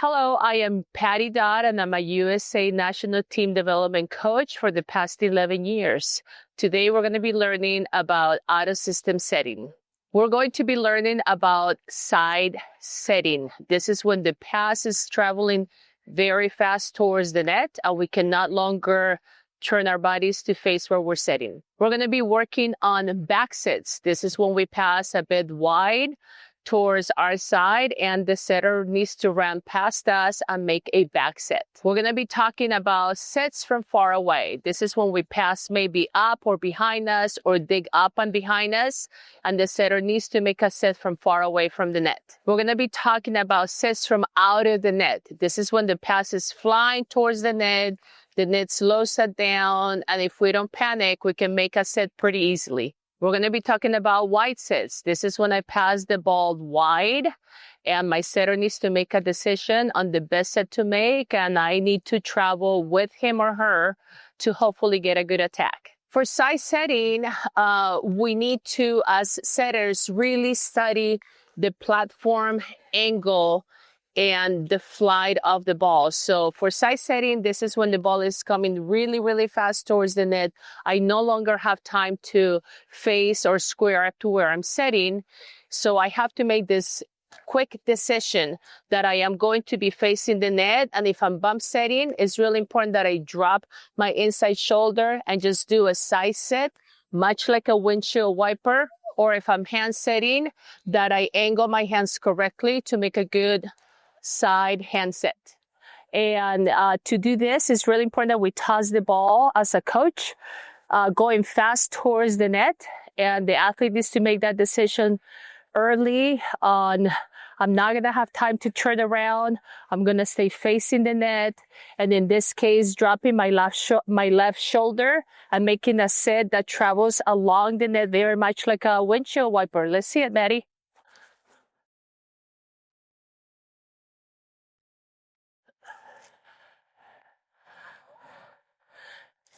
Hello, I am Patty Dodd, and I'm a USA National Team Development Coach for the past 11 years. Today, we're going to be learning about auto system setting. We're going to be learning about side setting. This is when the pass is traveling very fast towards the net, and we can no longer turn our bodies to face where we're setting. We're going to be working on back sets. This is when we pass a bit wide towards our side and the setter needs to run past us and make a back set. We're going to be talking about sets from far away. This is when we pass maybe up or behind us or dig up and behind us, and the setter needs to make a set from far away from the net. We're going to be talking about sets from out of the net. This is when the pass is flying towards the net slows it down, and if we don't panic, we can make a set pretty easily. We're going to be talking about wide sets. This is when I pass the ball wide and my setter needs to make a decision on the best set to make, and I need to travel with him or her to hopefully get a good attack. For side setting, we need to, as setters, really study the platform angle and the flight of the ball. So for side setting, this is when the ball is coming really, really fast towards the net. I no longer have time to face or square up to where I'm setting. So I have to make this quick decision that I am going to be facing the net. And if I'm bump setting, it's really important that I drop my inside shoulder and just do a side set, much like a windshield wiper. Or if I'm hand setting, that I angle my hands correctly to make a good side hand set. And to do this, it's really important that we toss the ball as a coach, going fast towards the net. And the athlete needs to make that decision early on. I'm not going to have time to turn around. I'm going to stay facing the net. And in this case, dropping my left shoulder and making a set that travels along the net very much like a windshield wiper. Let's see it, Maddie.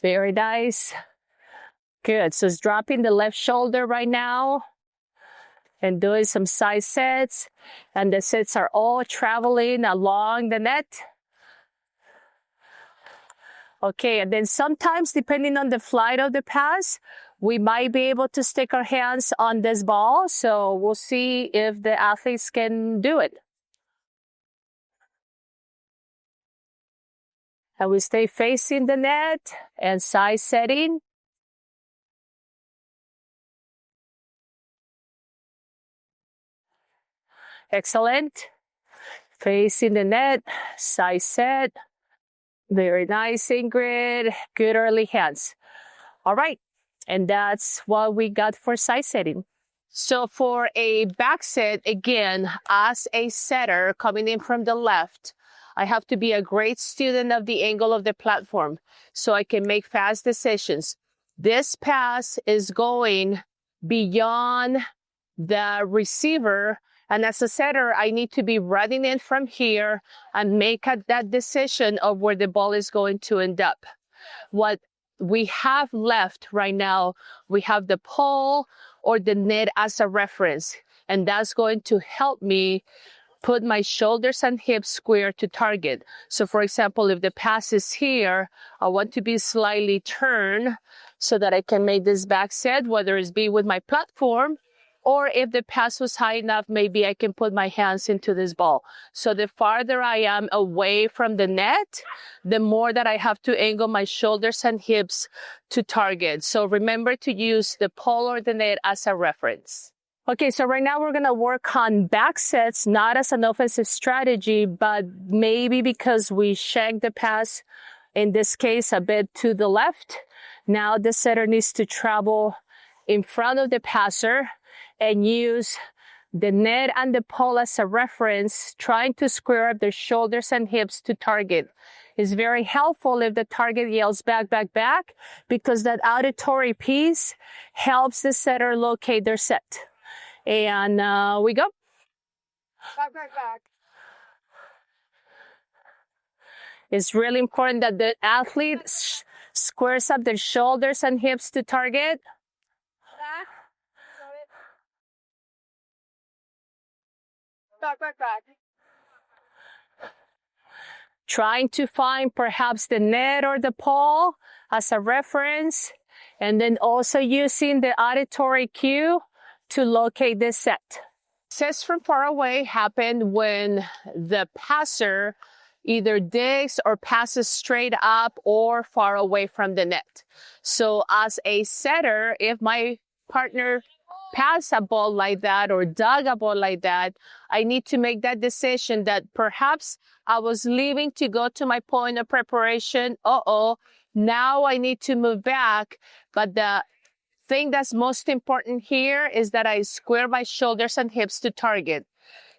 Very nice. Good. So it's dropping the left shoulder right now and doing some side sets. And the sets are all traveling along the net. Okay. And then sometimes, depending on the flight of the pass, we might be able to stick our hands on this ball. So we'll see if the athletes can do it. And we stay facing the net and side setting. Excellent. Facing the net, side set. Very nice, Ingrid. Good early hands. All right. And that's what we got for side setting. So for a back set, again, as a setter coming in from the left, I have to be a great student of the angle of the platform so I can make fast decisions. This pass is going beyond the receiver, and as a setter, I need to be running in from here and make that decision of where the ball is going to end up. What we have left right now, we have the pole or the net as a reference, and that's going to help me put my shoulders and hips square to target. So for example, if the pass is here, I want to be slightly turned so that I can make this back set, whether it's be with my platform, or if the pass was high enough, maybe I can put my hands into this ball. So the farther I am away from the net, the more that I have to angle my shoulders and hips to target. So remember to use the pole or the net as a reference. Okay, so right now we're going to work on back sets, not as an offensive strategy, but maybe because we shanked the pass, in this case, a bit to the left. Now the setter needs to travel in front of the passer and use the net and the pole as a reference, trying to square up their shoulders and hips to target. It's very helpful if the target yells back, back, back, because that auditory piece helps the setter locate their set. And we go. Back, back, back. It's really important that the athlete squares up their shoulders and hips to target. Back. Got it. Back, back, back. trying to find perhaps the net or the pole as a reference, and then also using the auditory cue to locate the set. Sets from far away happen when the passer either digs or passes straight up or far away from the net. So as a setter, if my partner pass a ball like that or dug a ball like that, I need to make that decision that perhaps I was leaving to go to my point of preparation. Now I need to move back. But the thing that's most important here is that I square my shoulders and hips to target.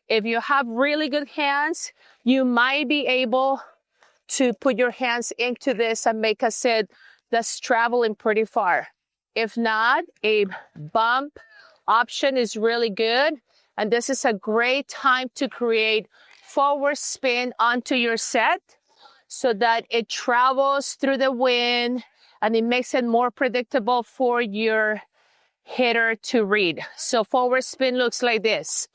If you have really good hands, you might be able to put your hands into this and make a set that's traveling pretty far. If not, a bump option is really good. And this is a great time to create forward spin onto your set so that it travels through the wind and it makes it more predictable for your hitter to read. So forward spin looks like this.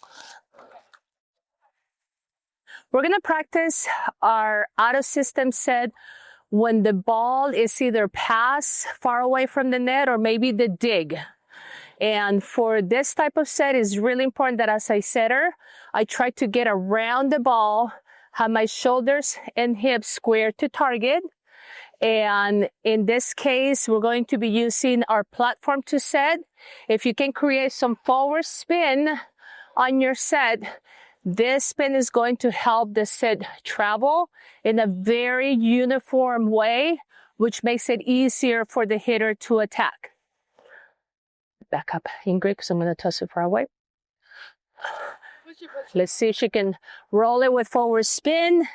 We're going to practice our auto system set when the ball is either pass far away from the net or maybe the dig. And for this type of set, it's really important that as a setter, I try to get around the ball, have my shoulders and hips square to target. And in this case, we're going to be using our platform to set. If you can create some forward spin on your set, this spin is going to help the set travel in a very uniform way, which makes it easier for the hitter to attack. Back up, Ingrid, because I'm going to toss it far away. Let's see if she can roll it with forward spin.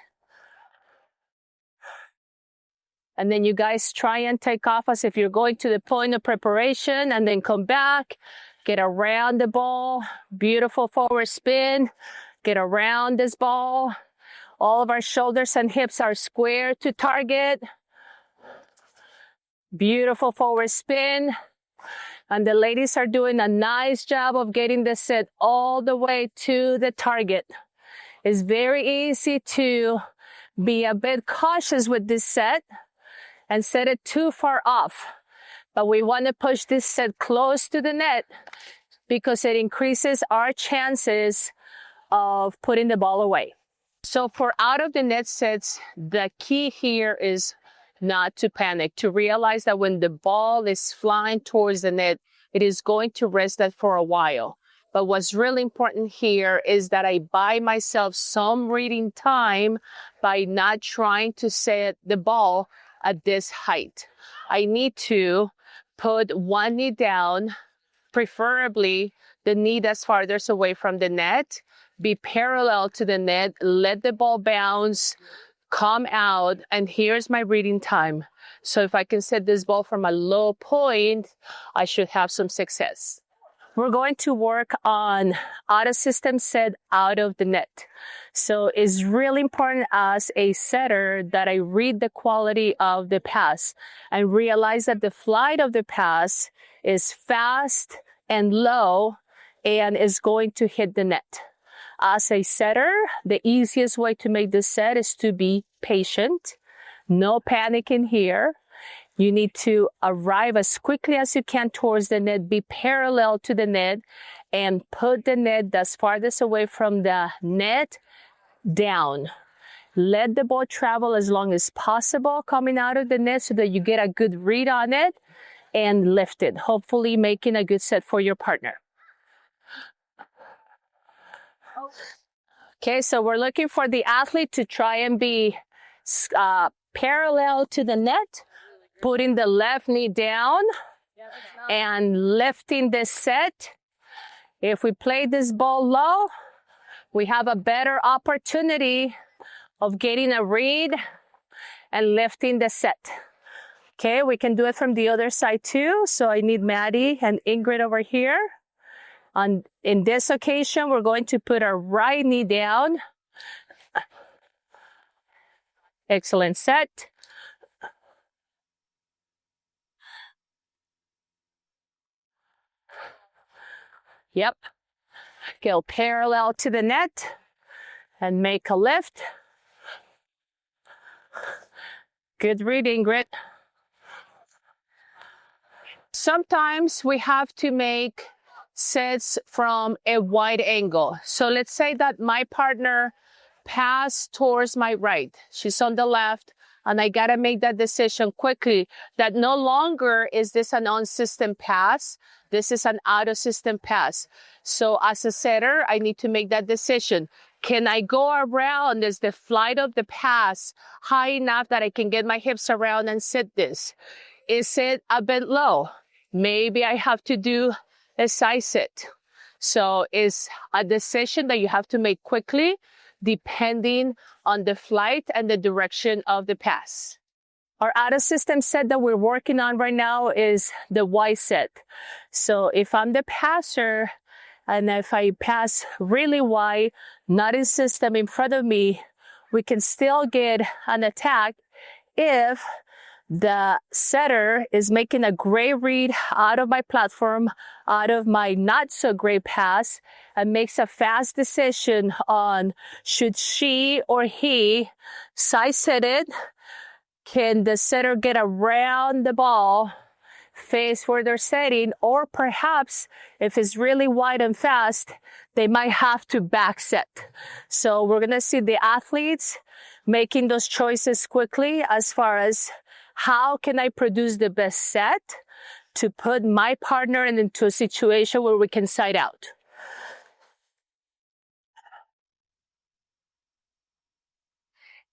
And then you guys try and take off as if you're going to the point of preparation and then come back, get around the ball, beautiful forward spin, get around this ball. All of our shoulders and hips are square to target. Beautiful forward spin. And the ladies are doing a nice job of getting the set all the way to the target. It's very easy to be a bit cautious with this set and set it too far off. But we want to push this set close to the net because it increases our chances of putting the ball away. So for out of the net sets, the key here is not to panic, to realize that when the ball is flying towards the net, it is going to rest that for a while. But what's really important here is that I buy myself some reading time by not trying to set the ball at this height. I need to put one knee down, preferably the knee that's farthest away from the net, be parallel to the net, let the ball bounce, come out, and here's my reading time. So if I can set this ball from a low point, I should have some success. We're going to work on auto system set out of the net. So it's really important as a setter that I read the quality of the pass and realize that the flight of the pass is fast and low and is going to hit the net. As a setter, the easiest way to make this set is to be patient. No panic in here. You need to arrive as quickly as you can towards the net, be parallel to the net, and put the net that's farthest away from the net down. Let the ball travel as long as possible coming out of the net so that you get a good read on it and lift it, hopefully making a good set for your partner. Okay, so we're looking for the athlete to try and be parallel to the net, putting the left knee down and lifting this set. If we play this ball low, we have a better opportunity of getting a read and lifting the set. Okay, we can do it from the other side too. So I need Maddie and Ingrid over here. In this occasion, we're going to put our right knee down. Excellent set. Yep. Go parallel to the net and make a lift. Good reading, Grit. Sometimes we have to make sets from a wide angle. So let's say that my partner passed towards my right. She's on the left, and I got to make that decision quickly that no longer is this an on-system pass. This is an out-of-system pass. So as a setter, I need to make that decision. Can I go around? Is the flight of the pass high enough that I can get my hips around and set this? Is it a bit low? Maybe I have to do a side sit. So it's a decision that you have to make quickly depending on the flight and the direction of the pass. Our out-of-system set that we're working on right now is the Y set. So if I'm the passer, and if I pass really wide, not in system in front of me, we can still get an attack if the setter is making a great read out of my platform, out of my not so great pass, and makes a fast decision on should she or he side set it. Can the setter get around the ball, face where they're setting, or perhaps if it's really wide and fast, they might have to back set. So we're going to see the athletes making those choices quickly as far as how can I produce the best set to put my partner into a situation where we can side out.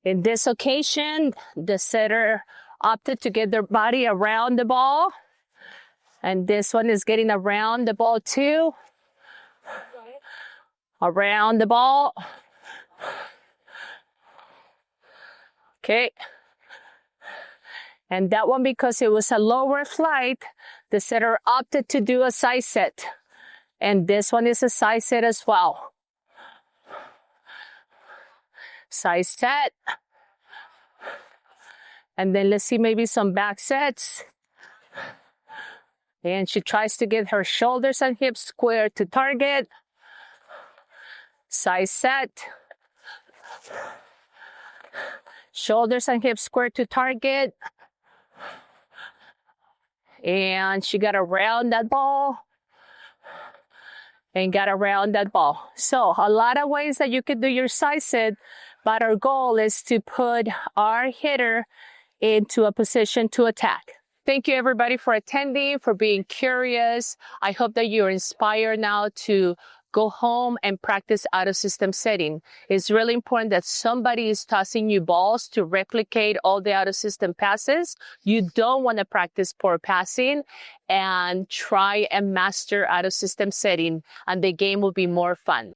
In this occasion, the setter opted to get their body around the ball. And this one is getting around the ball too. Around the ball. Okay. And that one, because it was a lower flight, the setter opted to do a side set. And this one is a side set as well. Side set. And then let's see maybe some back sets. And she tries to get her shoulders and hips square to target. Side set. Shoulders and hips square to target. And she got around that ball. And got around that ball. So a lot of ways that you can do your side set, but our goal is to put our hitter into a position to attack. Thank you everybody for attending, for being curious. I hope that you're inspired now to go home and practice out-of-system setting. It's really important that somebody is tossing you balls to replicate all the out-of-system passes. You don't want to practice poor passing, and try and master out-of-system setting, and the game will be more fun.